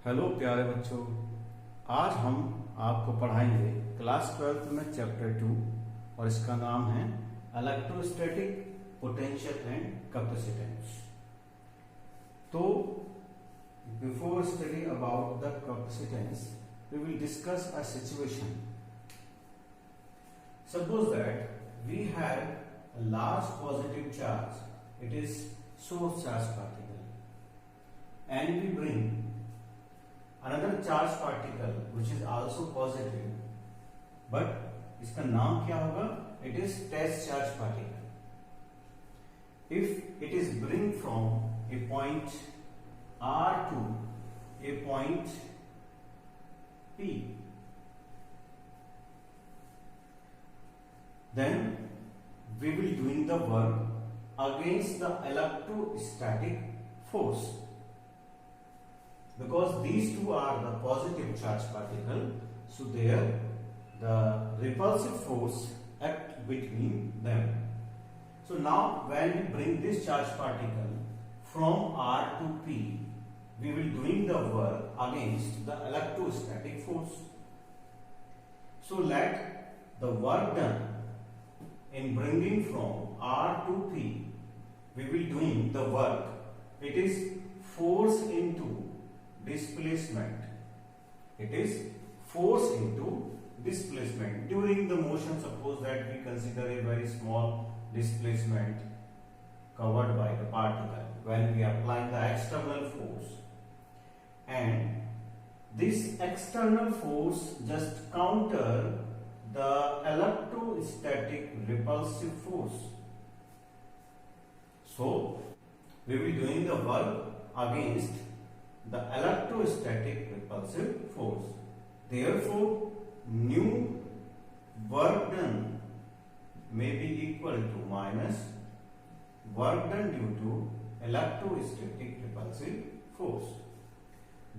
Hello प्यारे बच्चों, आज हम आपको पढ़ाएंगे क्लास 12 में चैप्टर 2 और इसका नाम है इलेक्ट्रोस्टैटिक पोटेंशियल एंड कैपेसिटेंस। तो before study about the capacitance we will discuss a situation. Suppose that we have a large positive charge, it is source charge particle, and we bring another charge particle which is also positive, but इसका नाम क्या होगा? It is test charge particle. If it is bring from a point R to a point P, then we will doing the work against the electrostatic force, because these two are the positive charge particle, so there the repulsive force act between them. So now when we bring this charge particle from R to P, we will doing the work against the electrostatic force. So let the work done in bringing from R to P, we will doing the work. It is force into displacement. It is force into displacement during the motion. Suppose that we consider a very small displacement covered by the particle when we are applying the external force, and this external force just counter the electrostatic repulsive force. So we will be doing the work against the electrostatic repulsive force. Therefore new work done may be equal to minus work done due to electrostatic repulsive force.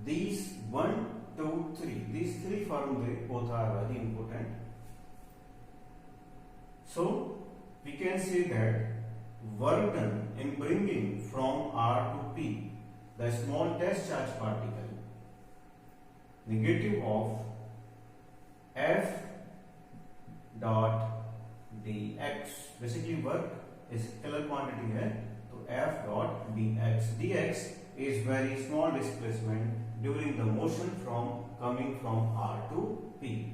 These 1, 2, 3, these three formulas both are very important. So we can say that work done in bringing from R to P the small test charge particle negative of F dot dx, basically work is scalar quantity है, तो F dot dx is very small displacement during the motion from coming from R to P.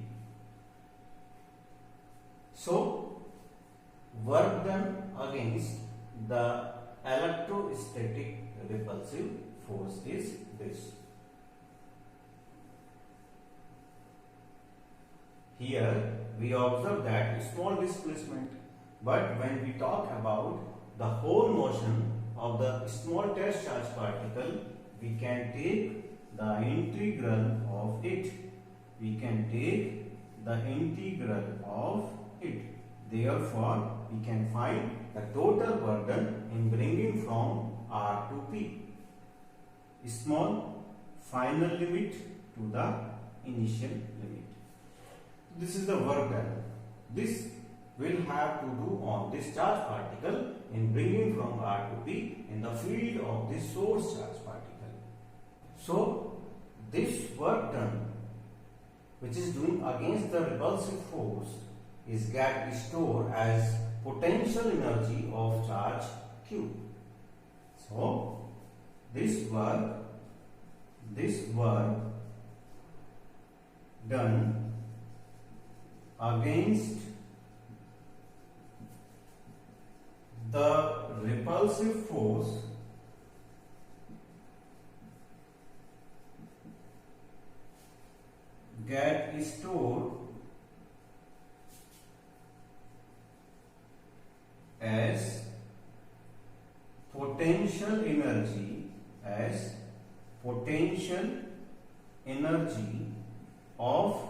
So work done against the electrostatic repulsive force is this. Here we observe that small displacement, but when we talk about the whole motion of the small test charge particle, we can take the integral of it. We can take the integral of it. Therefore, we can find the total work done in bringing from R to P. Small final limit to the initial limit. This is the work done. This will have to do on this charge particle in bringing from R to P in the field of this source charge particle. So this work done, which is doing against the repulsive force, is get stored as potential energy of charge Q. So this work done against the repulsive force get stored as potential energy of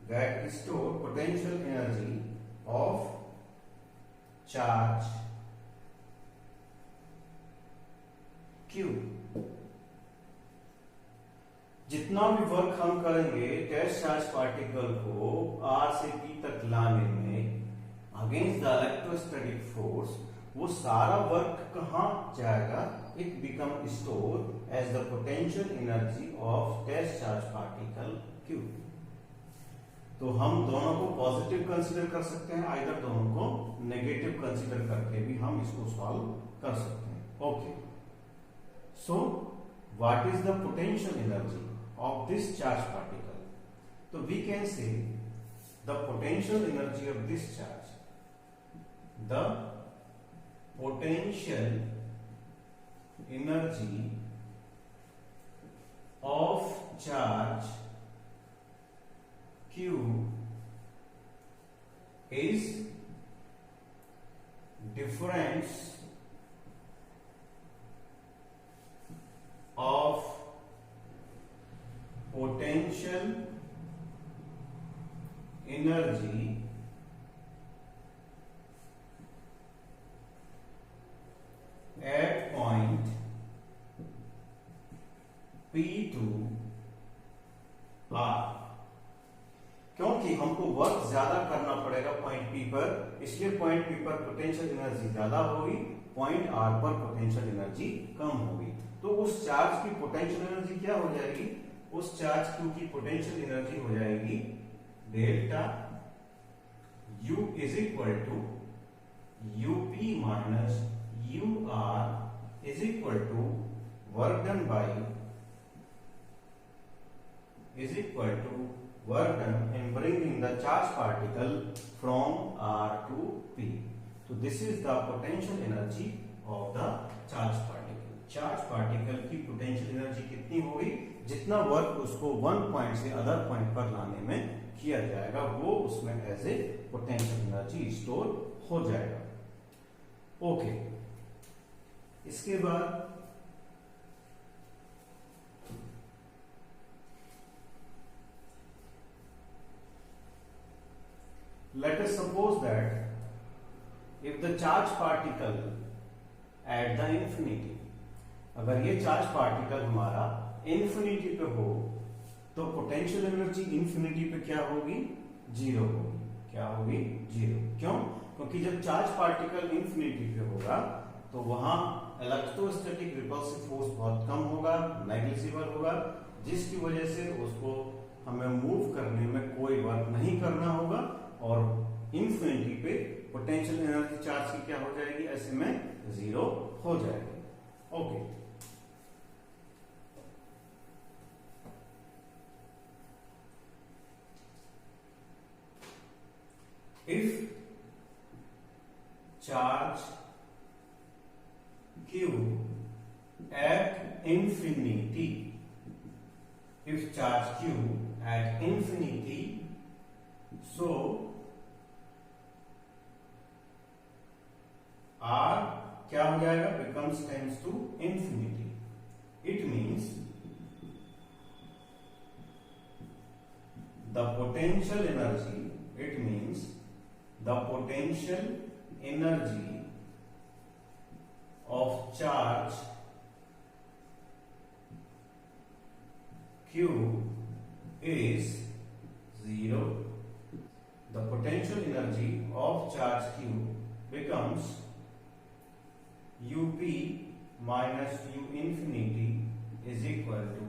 get stored potential energy of charge Q. जितना भी work हम करेंगे test charge particle को R से P तक लाने में against the electrostatic force, वो सारा वर्क कहाँ जाएगा? it becomes stored as the potential energy of test charge particle Q. तो हम दोनों को पॉजिटिव कंसीडर कर सकते हैं, आइदर दोनों को नेगेटिव कंसीडर करके भी हम इसको सॉल्व कर सकते हैं. Okay, so what is the potential energy of this charge particle? तो we can say the potential energy of this charge, the potential energy of charge Q is difference of potential energy at point P to R. क्योंकि हमको work ज्यादा करना पड़ेगा point P पर, इसलिए point P पर potential energy ज्यादा होगी, पॉइंट आर पर पोटेंशियल एनर्जी कम होगी. तो उस चार्ज की पोटेंशियल एनर्जी क्या हो जाएगी? उस चार्ज क्यू की पोटेंशियल एनर्जी हो जाएगी delta U is equal to U P minus U R is equal to work done by is equal to work done in bringing the charge particle from R to P. So this is the potential energy of the charge particle. Charge particle की potential energy कितनी होगी? जितना work उसको one point से other point पर लाने में किया जाएगा वो उसमें as a potential energy store हो जाएगा. ओके, इसके बाद let us suppose that if the charge particle at the infinity, अगर ये चार्ज पार्टिकल हमारा इंफिनिटी पे हो तो पोटेंशियल एनर्जी इंफिनिटी पे क्या होगी? जीरो होगी. क्या होगी? जीरो. क्यों? क्योंकि जब चार्ज पार्टिकल इंफिनिटी पे होगा तो वहां इलेक्ट्रोस्टैटिक रिपल्सिव फोर्स बहुत कम होगा, नेग्लिजिबल होगा, जिसकी वजह से उसको हमें मूव करने में कोई वर्क नहीं करना होगा और इंफिनिटी पे पोटेंशियल एनर्जी चार्ज की क्या हो जाएगी? ऐसे में जीरो हो जाएगी. Okay, if charge Q at infinity, if charge Q at infinity, so R क्या हो जाएगा? becomes tends to infinity. It means the potential energy, it means the potential energy of charge Q is zero. The potential energy of charge Q becomes UP minus U infinity is equal to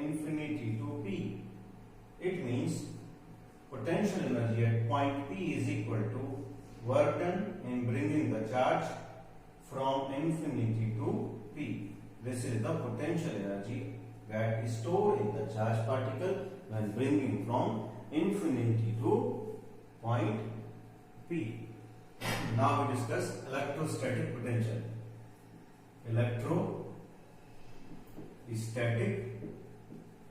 infinity to P. It means potential energy at point P is equal to work done in bringing the charge from infinity to P. This is the potential energy that is stored in the charge particle when bringing from infinity to point P. Now we discuss electrostatic potential. Electrostatic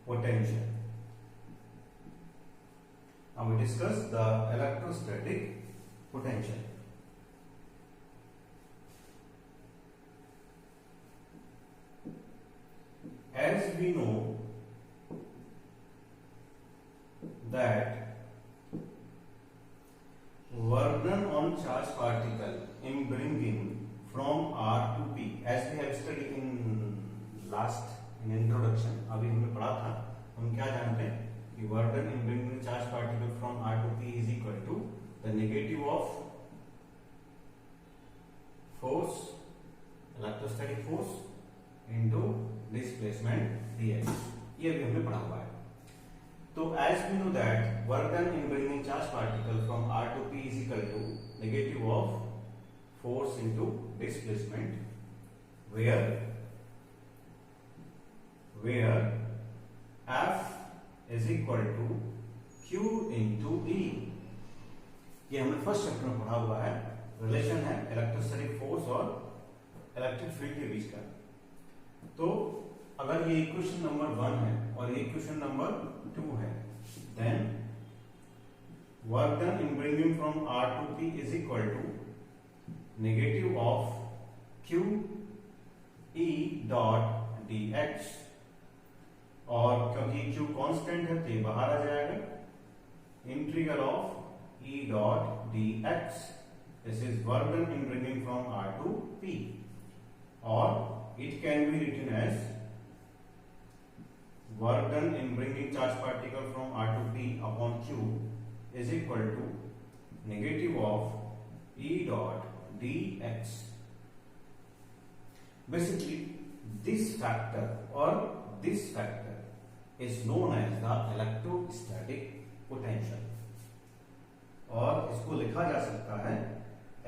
potential. Now we discuss the electrostatic potential. As we know that work done on charge particle in bringing from R to P, as we have studied in introduction, अभी हमने पढ़ा था, हम क्या जानते हैं कि work done in bringing charge particle from R to P is equal to the negative of force electrostatic force into displacement dx, ये अभी हमने पढ़ा हुआ है। तो as we know that work done in bringing charged particle from r to p is equal to negative of force into displacement, where F is equal to Q into E। ये हमने first chapter में पढ़ा हुआ है, relation है electrostatic force और electric field के बीच का। तो अगर ये इक्वेशन नंबर 1 है और ये इक्वेशन नंबर 2 है, then work done in bringing from R to P is equal to negative of Q E dot dx, और क्योंकि Q कांस्टेंट है तो ये बाहर आ जाएगा, integral of E dot dx, this is work done in bringing from R to P, or it can be written as work done in bringing charge particle from R to P upon Q is equal to negative of E dot dx. Basically, this factor or this factor is known as the electrostatic potential, और इसको लिखा जा सकता है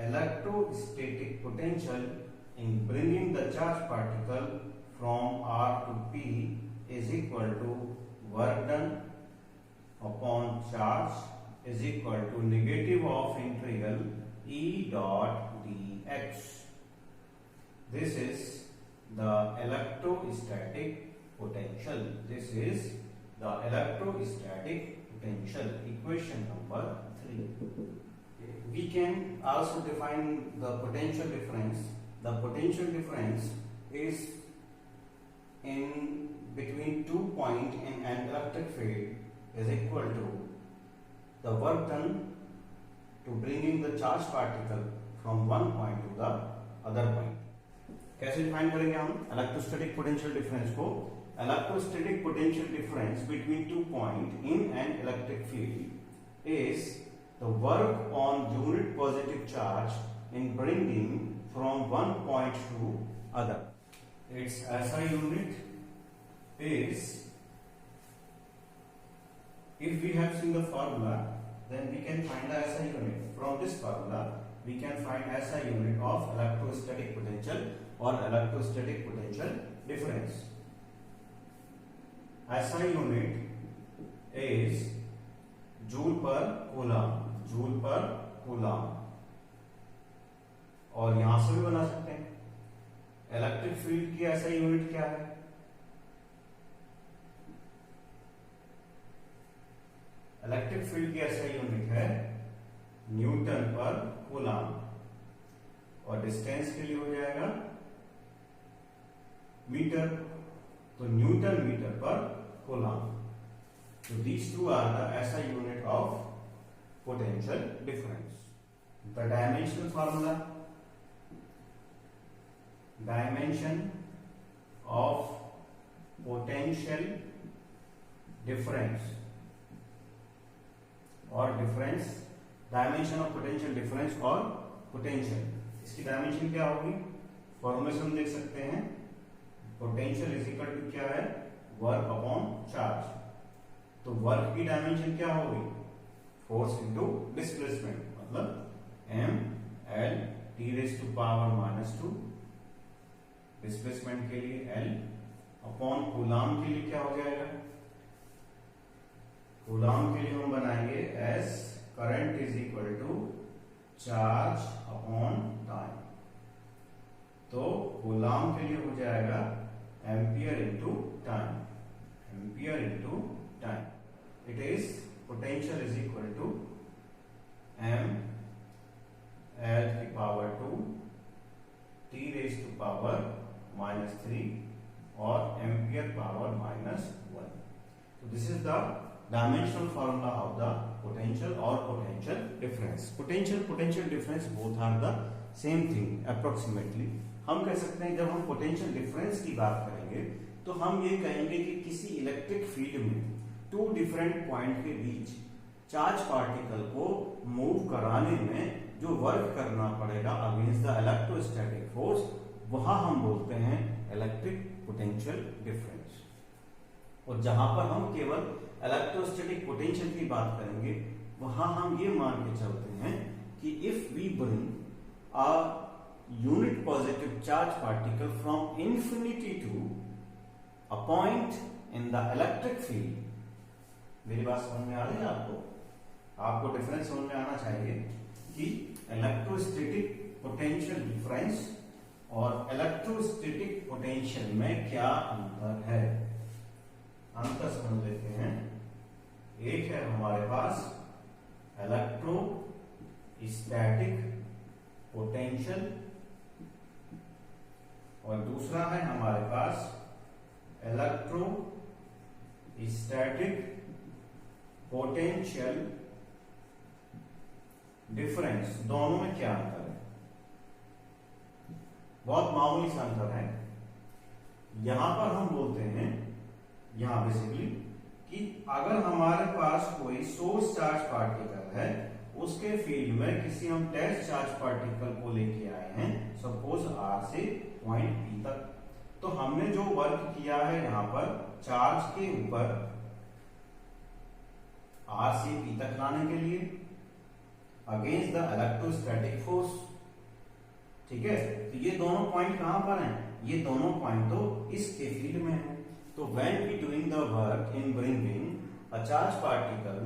electrostatic potential in bringing the charge particle from R to P is equal to work done upon charge is equal to negative of integral E dot dx. This is the electrostatic potential. This is the electrostatic potential, equation number 3. We can also define the potential difference. The potential difference is in between 2 points in an electric field is equal to the work done to bringing the charged particle from one point to the other point. कैसे define करेंगे हम electrostatic potential difference को? Electrostatic potential difference between 2 point in an electric field is the work on unit positive charge in bringing from one point two other. It's ऐसा unit is, if we have seen the formula, then we can find the SI unit. From this formula we can find SI unit of electrostatic potential or electrostatic potential difference. SI unit is joule per coulomb, joule per coulomb, और यहां से भी बना सकते हैं electric field की SI unit क्या है? इलेक्ट्रिक फील्ड की SI यूनिट है न्यूटन पर कूलम, और डिस्टेंस के लिए हो जाएगा मीटर, तो न्यूटन मीटर पर कूलम. तो these two are the SI unit of potential difference. The dimensional formula, dimension of potential difference और difference, dimension of potential difference और पोटेंशियल, इसकी डायमेंशन क्या होगी? फॉर्मूले से हम देख सकते हैं, पोटेंशियल इज इक्वल टू क्या है? Work upon charge. तो वर्क की डायमेंशन क्या होगी? फोर्स इनटू डिस्प्लेसमेंट, मतलब m l t raise to power -2, displacement के लिए l अपॉन कूलम के लिए क्या हो जाएगा? कूलम के लिए हम बनाएंगे as current is equal to charge upon time. तो कूलम के लिए हो जाएगा ampere into time, ampere into time. It is potential is equal to m l की power 2 t raise to power -3 और एम्पियर पावर -1. तो this is the dimensional formula of the potential or potential difference. Potential difference both are the same thing approximately. हम कह सकते हैं जब हम potential difference की बात करेंगे तो हम ये कहेंगे कि किसी इलेक्ट्रिक फील्ड में 2 डिफरेंट पॉइंट के बीच चार्ज पार्टिकल को मूव कराने में जो वर्क करना पड़ेगा अगेंस्ट द इलेक्ट्रोस्टैटिक फोर्स, वहां हम बोलते हैं इलेक्ट्रिक पोटेंशियल डिफरेंस। और जहां पर हम केवल इलेक्ट्रोस्टैटिक पोटेंशियल की बात करेंगे वहां हम ये मान के चलते हैं कि if we bring a unit positive charge particle from infinity to a point in the electric field, मेरी बात समझ में आ रही है आपको डिफरेंस समझ में आना चाहिए कि इलेक्ट्रोस्टैटिक पोटेंशियल डिफरेंस और इलेक्ट्रोस्टैटिक पोटेंशियल में क्या अंतर है। अंतर समझ लेते हैं। एक है हमारे पास इलेक्ट्रोस्टैटिक पोटेंशियल और दूसरा है हमारे पास इलेक्ट्रोस्टैटिक पोटेंशियल डिफरेंस। दोनों में क्या अंतर है? बहुत मामूली सा अंतर है। यहां पर हम बोलते हैं, यहां बेसिकली, कि अगर हमारे पास कोई सोर्स चार्ज पार्टिकल है, उसके फील्ड में किसी हम टेस्ट चार्ज पार्टिकल को लेके आए हैं, सपोज आर से पॉइंट पी तक, तो हमने जो वर्क किया है यहां पर चार्ज के ऊपर आर से पी तक लाने के लिए अगेंस्ट द इलेक्ट्रोस्टैटिक फोर्स, ठीक है। तो ये दोनों पॉइंट कहां पर हैं? ये दोनों पॉइंट तो इसके फील्ड में है। तो when we doing the work in bringing a charge particle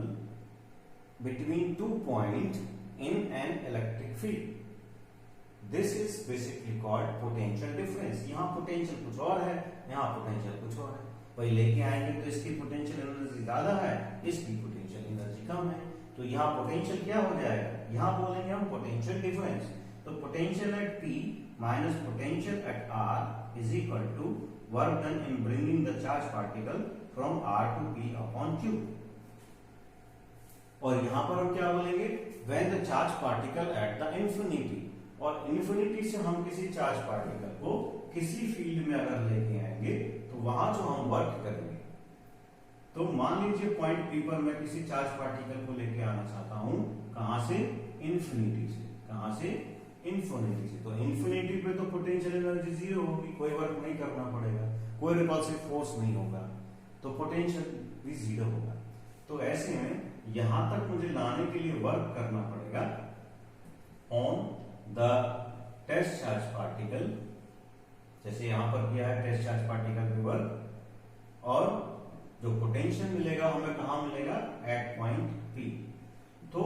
between two point in an electric field, this is basically called potential difference. यहां पोटेंशियल कुछ और है, यहां पोटेंशियल कुछ और है। भाई लेके आएंगे तो इसकी पोटेंशियल एनर्जी ज्यादा है, इसकी पोटेंशियल एनर्जी कम है, तो यहाँ पोटेंशियल क्या हो जाएगा? यहाँ बोलेंगे हम पोटेंशियल डिफरेंस। तो potential at P minus potential at R is equal to work done in bringing the charge particle from R to P upon Q। और यहां पर हम क्या बोलेंगे? When the charge particle at the infinity, और infinity से हम किसी चार्ज पार्टिकल को किसी फील्ड में अगर लेके आएंगे तो वहां जो हम वर्क करेंगे, तो मान लीजिए पॉइंट पी पर मैं किसी चार्ज पार्टिकल को लेके आना चाहता हूं, कहां से? इंफिनिटी से। कहां से? इंफिनिटी से। तो इंफिनिटी पे तो पोटेंशियल एनर्जी जीरो होगी, कोई वर्क नहीं करना पड़ेगा, कोई रिपल्सिव फोर्स नहीं होगा, तो पोटेंशियल भी जीरो होगा। तो ऐसे में यहां तक मुझे लाने के लिए वर्क करना पड़ेगा on the test charge particle, जैसे यहां पर किया है टेस्ट चार्ज पार्टिकल पे वर्क, और जो पोटेंशियल मिलेगा हमें कहां मिलेगा? At point P। तो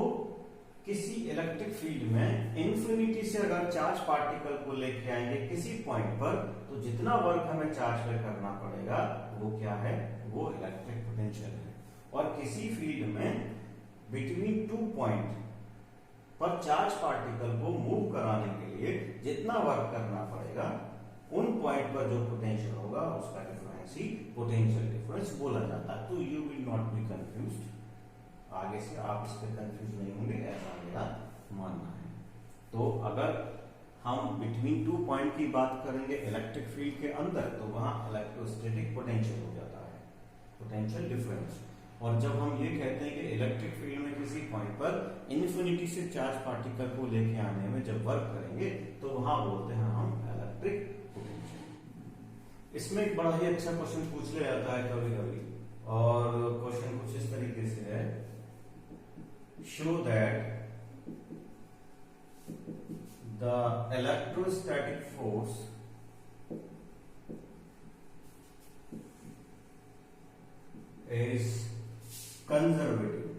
किसी इलेक्ट्रिक फील्ड में इंफिनिटी से अगर चार्ज पार्टिकल को लेके आएंगे किसी पॉइंट पर, तो जितना वर्क हमें चार्ज पे करना पड़ेगा वो क्या है? वो इलेक्ट्रिक पोटेंशियल है। और किसी फील्ड में बिटवीन टू पॉइंट पर चार्ज पार्टिकल को मूव कराने के लिए जितना वर्क करना पड़ेगा, उन पॉइंट पर जो पोटेंशियल होगा उसका डिफरेंस ही पोटेंशियल डिफरेंस बोला जाता है। तो you will not be confused, आगे से आप इस पे कंफ्यूज नहीं होंगे, ऐसा मेरा मानना है। तो अगर हम बिटवीन टू पॉइंट की बात करेंगे इलेक्ट्रिक फील्ड के अंदर, तो वहां इलेक्ट्रोस्टैटिक पोटेंशियल हो जाता है, पोटेंशियल डिफरेंस। और जब हम ये कहते हैं कि इलेक्ट्रिक फील्ड में किसी पॉइंट पर इन्फिनिटी से चार्ज पार्टिकल को लेके आने में जब वर्क करेंगे, तो वहां बोलते हैं हम इलेक्ट्रिक पोटेंशियल। इसमें एक बड़ा ही अच्छा क्वेश्चन पूछ लिया जाता है कभी कभी, और क्वेश्चन कुछ इस तरीके से है, show that the electrostatic force is conservative.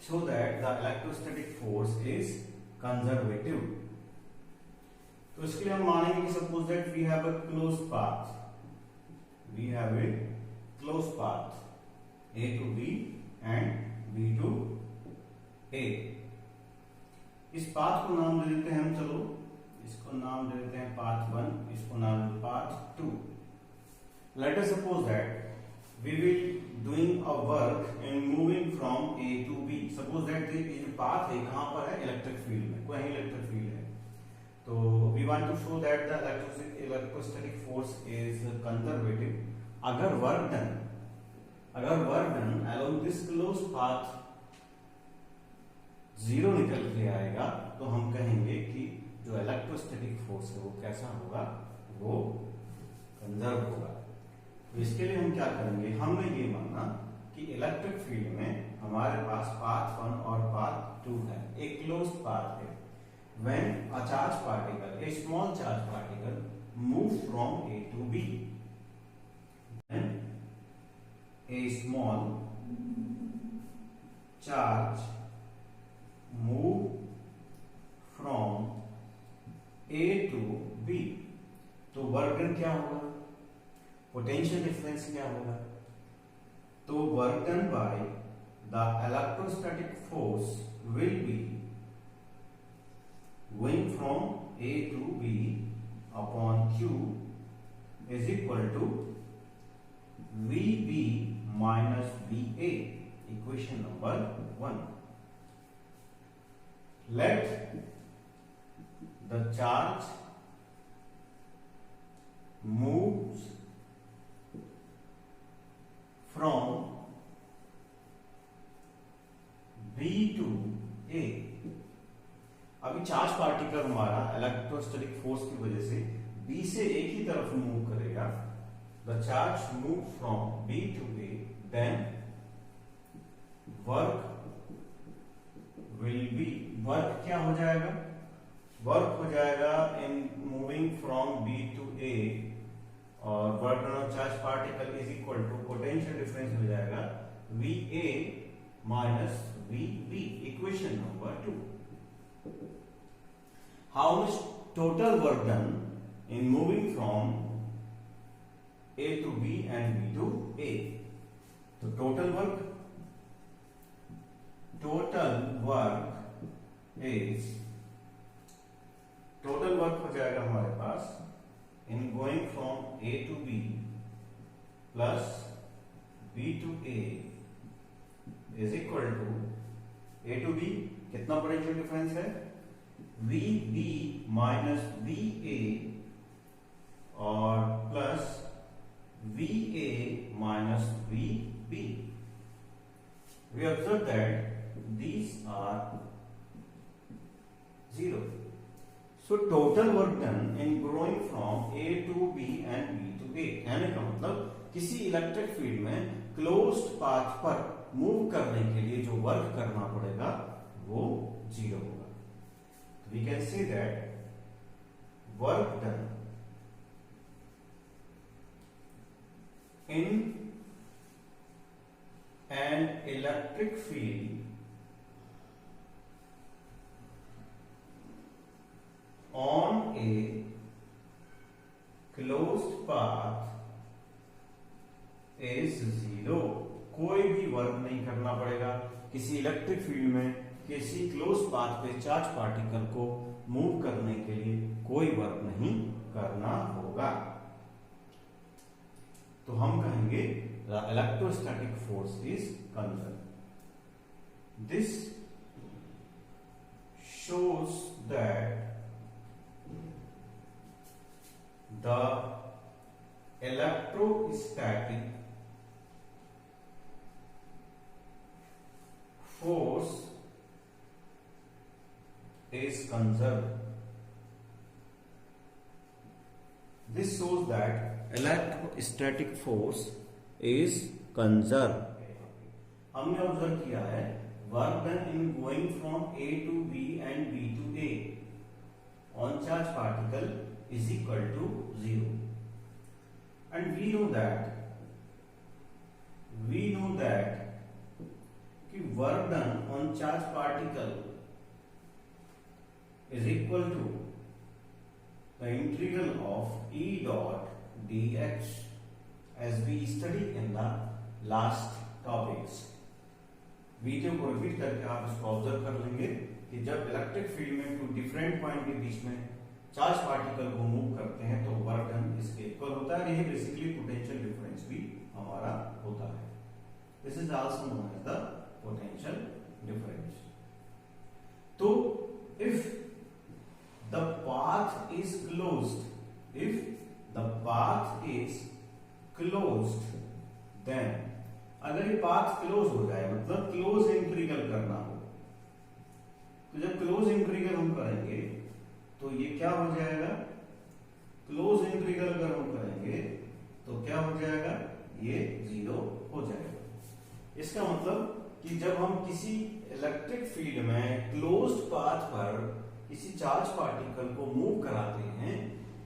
Show that the electrostatic force is conservative. तो इसके लिए हम मानेंगे कि suppose that we have a close path, we have a close path A to B and B to A। इस path को नाम दे देते हैं हम, चलो इसको नाम दे देते हैं पाथ 1, इसको नाम दे path 2। Let us suppose that we will doing a work in moving from A to B। Suppose that ये जो पाथ है कहां पर है? इलेक्ट्रिक फील्ड में, कोई इलेक्ट्रिक फील्ड है। तो we want to show that the electrostatic force is conservative. अगर work done along this closed path zero निकल के आएगा तो हम कहेंगे कि जो इलेक्ट्रोस्टैटिक फोर्स है वो कैसा होगा, वो कंजर्व होगा। तो इसके लिए हम क्या करेंगे, हमने ये माना कि इलेक्ट्रिक फील्ड में हमारे पास पाथ 1 और पाथ 2 है, एक क्लोज्ड पाथ है। When a charge particle, a small charge particle move from A to B, a small charge move from A to B, तो वर्क डन क्या होगा, पोटेंशियल डिफरेंस क्या होगा, तो work done by the electrostatic force will be going from A to B upon Q is equal to VB minus VA, equation number 1. Let the charge moves from B to A. अभी charge particle हमारा electrostatic force की वजह से B से A की तरफ move करेगा। The charge move from B to A, then work will be, work क्या हो जाएगा, वर्क हो जाएगा in moving from B to A, और work done on charge particle is equal to potential difference हो जाएगा VA minus VB, equation number 2। How much total work done in moving from A to B and B to A, तो total work is, total work हो जाएगा हमारे पास in going from A to B plus B to A is equal to A to B, कितना potential difference है, VB minus VA और plus VA minus VB. We observe that these are zero. So total work done in growing from A to B and B to A, कहने का मतलब किसी electric field में closed path पर move करने के लिए जो वर्क करना पड़ेगा वो जीरो होगा। We can say that work done in an electric field on a closed path is zero। कोई भी वर्क नहीं करना पड़ेगा किसी इलेक्ट्रिक फील्ड में, किसी क्लोज पाथ पे चार्ज पार्टिकल को मूव करने के लिए कोई वर्क नहीं करना होगा। तो हम कहेंगे the electrostatic force is conserve. This shows that the electrostatic force is conserved. This shows that electrostatic force is conserved. हमने ऑब्जर्व किया है work done in going from A to B and B to A on charge particle is equal to 0, and we know that कि work done on charge particle is equal to the integral of E dot dx as we studied in the last topics। Video को repeat करके आप इसको observe कर लेंगे कि जब electric field में टू डिफरेंट पॉइंट के बीच में चार्ज पार्टिकल को मूव करते हैं तो वर्क डन इसके इक्वल होता है। यह बेसिकली पोटेंशियल डिफरेंस भी हमारा होता है। This is also known as the potential difference. तो if the path is closed, then अगर ये पाथ क्लोज हो जाए मतलब क्लोज इंटीग्रल करना हो तो जब क्लोज इंटीग्रल हम करेंगे तो ये क्या हो जाएगा, क्लोज इंटीग्रल अगर हम करेंगे तो क्या हो जाएगा, ये 0 हो जाएगा। इसका मतलब कि जब हम किसी इलेक्ट्रिक फील्ड में क्लोज्ड पाथ पर किसी चार्ज पार्टिकल को मूव कराते हैं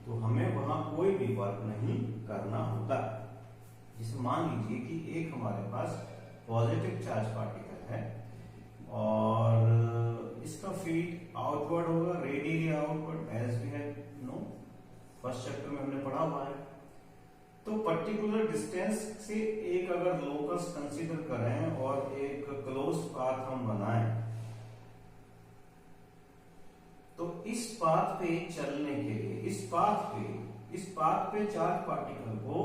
तो हमें वहां कोई भी वर्क नहीं करना होता। जैसे मान लीजिए कि एक हमारे पास पॉजिटिव चार्ज पार्टिकल है और इसका फील्ड आउटवर्ड होगा, radially outward, as we have know first chapter में हमने पढ़ा हुआ है। तो पर्टिकुलर डिस्टेंस से एक अगर लोकस कंसीडर करें और एक क्लोज पाथ हम बनाएं तो इस पाथ पे चलने के लिए इस पाथ पे चार्ज पार्टिकल को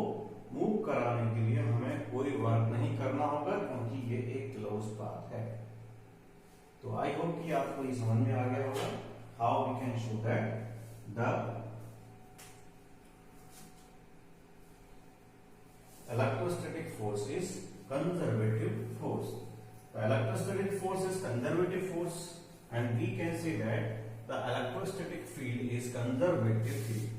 मूव कराने के लिए हमें कोई वर्क नहीं करना होगा क्योंकि ये एक क्लोज पाथ है। तो आई होप कि आपको ये समझ में आ गया होगा how we can show that the electrostatic force is conservative force. The electrostatic force is conservative force and we can say that the electrostatic field is conservative field.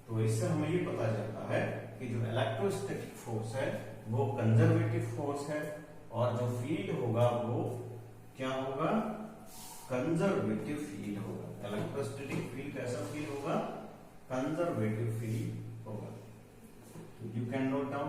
तो इससे हमें ये पता चलता है कि जो इलेक्ट्रोस्टैटिक फोर्स है वो कंजर्वेटिव फोर्स है और जो फील्ड होगा वो क्या होगा, कंजर्वेटिव फील्ड होगा। इलेक्ट्रोस्टैटिक फील्ड कैसा फील्ड होगा, कंजर्वेटिव फील्ड होगा। You can note down